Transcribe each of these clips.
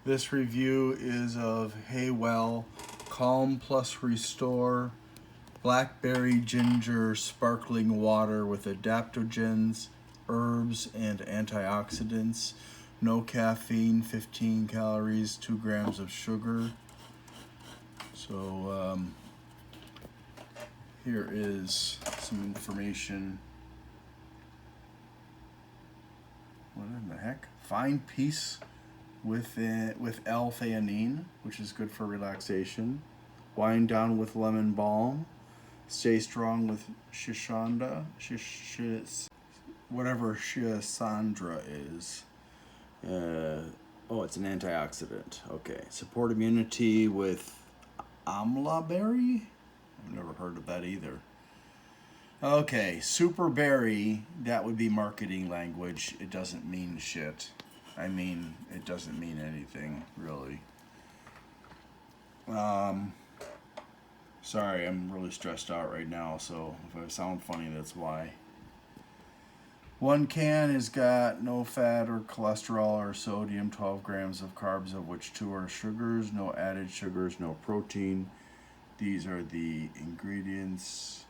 This review is of Heywell Calm+Restore Blackberry Ginger Sparkling Water with adaptogens, herbs, and antioxidants. No caffeine, 15 calories, 2 grams of sugar. So here is some information. What in the heck? Find peace with L-theanine, which is good for relaxation. Wind down with lemon balm. Stay strong with whatever Shisandra is. It's an antioxidant. Okay. Support immunity with amla berry? I've never heard of that either. Okay, super berry, that would be marketing language. It doesn't mean shit. I mean, it doesn't mean anything, really. Sorry, I'm really stressed out right now, so if I sound funny, that's why. One can has got no fat or cholesterol or sodium, 12 grams of carbs, of which 2 are sugars, no added sugars, no protein. These are the ingredients.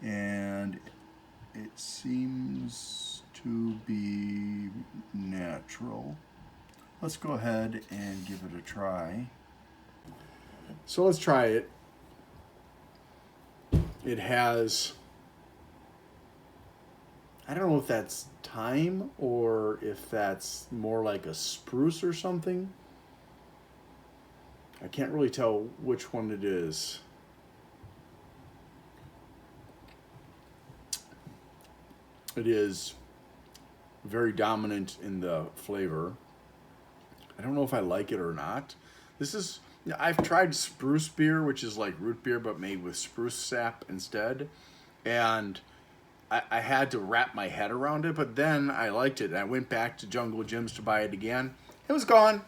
And it seems to be natural. Let's go ahead and give it a try. So let's try it. It has, I don't know if that's thyme or if that's more like a spruce or something. I can't really tell which one it is. It is very dominant in the flavor. I don't know if I like it or not. I've tried spruce beer, which is like root beer but made with spruce sap instead. And I had to wrap my head around it, but then I liked it. And I went back to Jungle Jim's to buy it again. It was gone.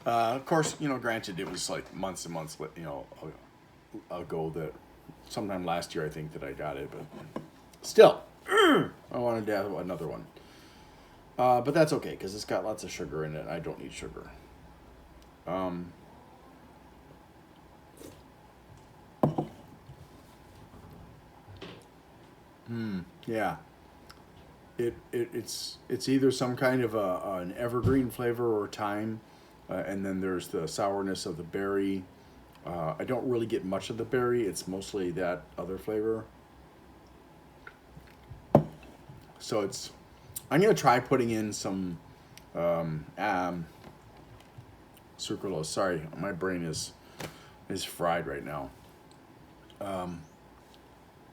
Of course, granted, it was like months and months, ago that sometime last year I think that I got it, but still, I wanted to have another one. But that's okay, because it's got lots of sugar in it. I don't need sugar. Yeah. It's either some kind of an evergreen flavor or thyme, and then there's the sourness of the berry. I don't really get much of the berry. It's mostly that other flavor. So I'm going to try putting in some sucralose. Sorry, my brain is fried right now.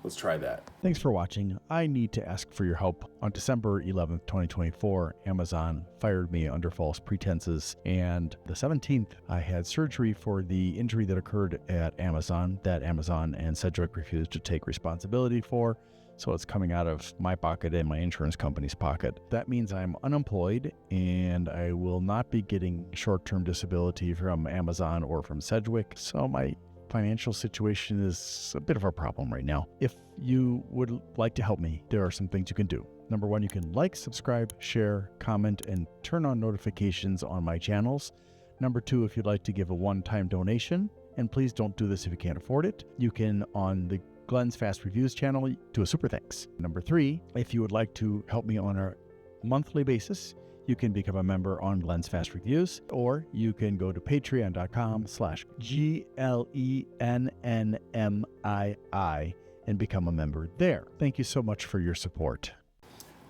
Let's try that. Thanks for watching. I need to ask for your help. On December 11th, 2024, Amazon fired me under false pretenses, and the 17th, I had surgery for the injury that occurred at Amazon that Amazon and Sedgwick refused to take responsibility for. So it's coming out of my pocket and my insurance company's pocket. That means I'm unemployed and I will not be getting short-term disability from Amazon or from Sedgwick. So my financial situation is a bit of a problem right now. If you would like to help me, there are some things you can do. Number one, you can like, subscribe, share, comment, and turn on notifications on my channels. Number two, if you'd like to give a one-time donation, and please don't do this if you can't afford it, you can on the Glenn's Fast Reviews channel do a super thanks. Number three, if you would like to help me on a monthly basis, you can become a member on Glenn's Fast Reviews, or you can go to patreon.com/GLENNMII and become a member there. Thank you so much for your support.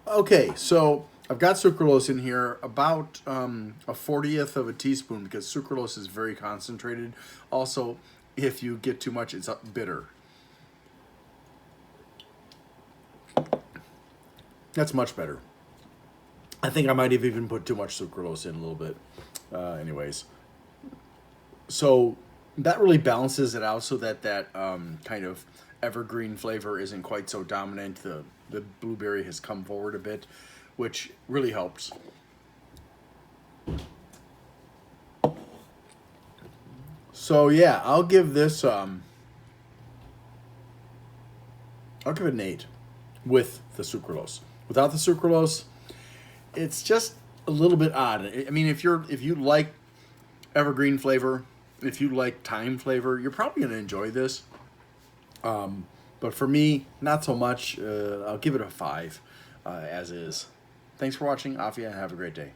Okay, so I've got sucralose in here, about a 40th of a teaspoon, because sucralose is very concentrated. Also, if you get too much, it's bitter. That's much better. I think I might have even put too much sucralose in a little bit. Anyways. So that really balances it out so that kind of evergreen flavor isn't quite so dominant. The blueberry has come forward a bit, which really helps. So yeah, I'll give this, I'll give it an 8 with the sucralose. Without the sucralose, it's just a little bit odd. I mean, if you like evergreen flavor, if you like thyme flavor, you're probably gonna enjoy this. But for me, not so much. I'll give it a 5, as is. Thanks for watching. Afia. Have a great day.